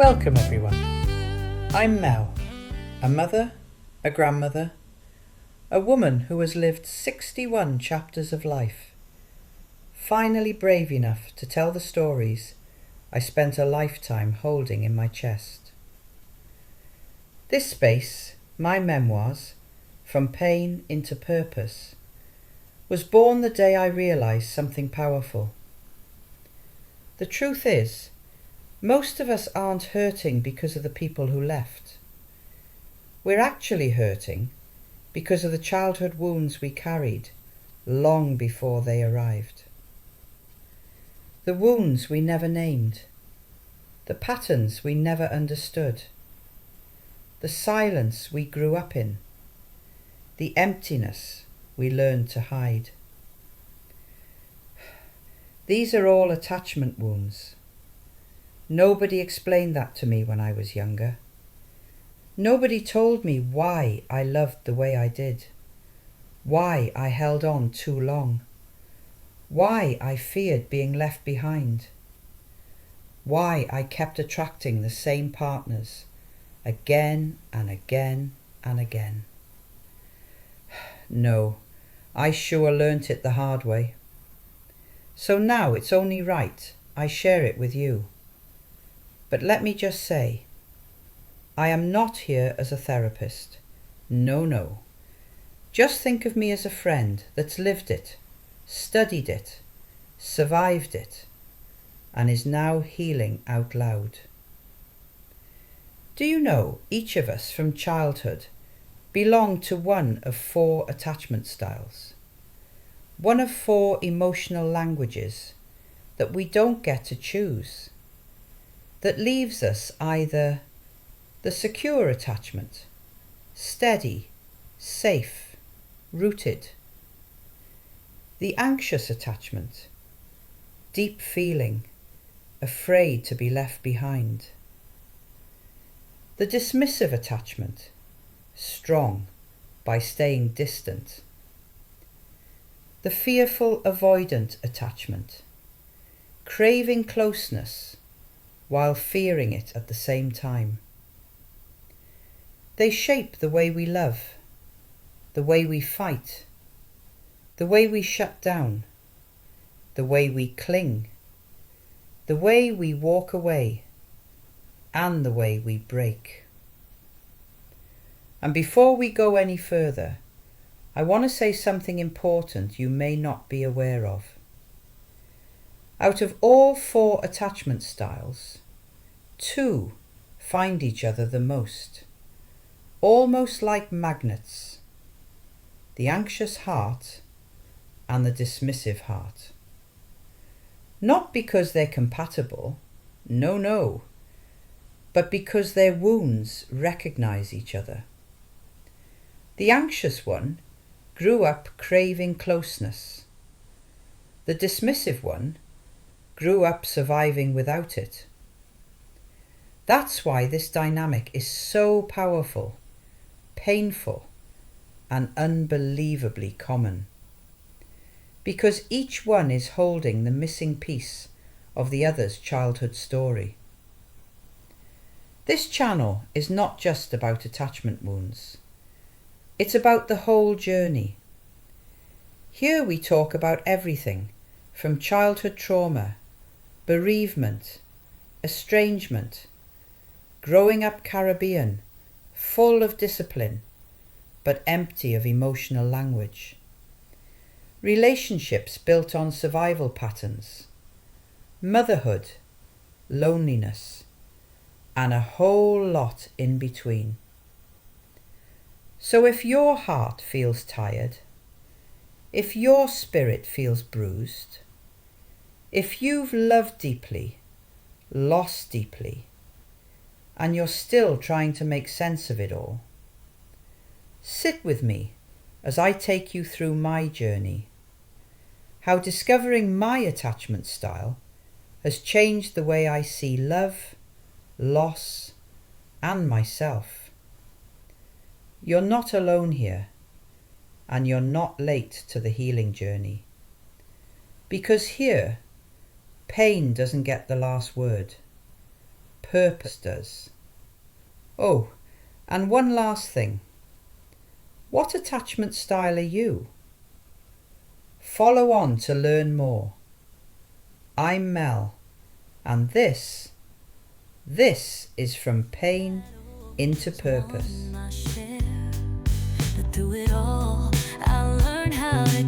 Welcome everyone. I'm Mel, a mother, a grandmother, a woman who has lived 61 chapters of life, finally brave enough to tell the stories I spent a lifetime holding in my chest. This space, my memoirs, From Pain into Purpose, was born the day I realised something powerful. The truth is, most of us aren't hurting because of the people who left. We're actually hurting because of the childhood wounds we carried long before they arrived. The wounds we never named, the patterns we never understood, the silence we grew up in, the emptiness we learned to hide. These are all attachment wounds. Nobody explained that to me when I was younger. Nobody told me why I loved the way I did, why I held on too long, why I feared being left behind, why I kept attracting the same partners again and again and again. No, I sure learnt it the hard way. So now it's only right I share it with you. But let me just say, I am not here as a therapist. No. Just think of me as a friend that's lived it, studied it, survived it, and is now healing out loud. Do you know each of us from childhood belong to one of 4 attachment styles? One of 4 emotional languages that we don't get to choose, that leaves us either the secure attachment, steady, safe, rooted, the anxious attachment, deep feeling, afraid to be left behind, the dismissive attachment, strong by staying distant, the fearful avoidant attachment, craving closeness while fearing it at the same time. They shape the way we love, the way we fight, the way we shut down, the way we cling, the way we walk away, and the way we break. And before we go any further, I want to say something important you may not be aware of. Out of all 4 attachment styles, 2 find each other the most, almost like magnets: the anxious heart and the dismissive heart. Not because they're compatible, no, but because their wounds recognize each other. The anxious one grew up craving closeness. The dismissive one grew up surviving without it. That's why this dynamic is so powerful, painful, and unbelievably common. Because each one is holding the missing piece of the other's childhood story. This channel is not just about attachment wounds. It's about the whole journey. Here we talk about everything from childhood trauma, bereavement, estrangement, growing up Caribbean, full of discipline, but empty of emotional language. Relationships built on survival patterns, motherhood, loneliness, and a whole lot in between. So if your heart feels tired, if your spirit feels bruised, if you've loved deeply, lost deeply, and you're still trying to make sense of it all, sit with me as I take you through my journey, how discovering my attachment style has changed the way I see love, loss, and myself. You're not alone here, and you're not late to the healing journey. Because here, pain doesn't get the last word. purpose does. Oh, and one last thing. What attachment style are you? Follow on to learn more. I'm Mel, and this is From Pain into Purpose. Through it all, I learned how to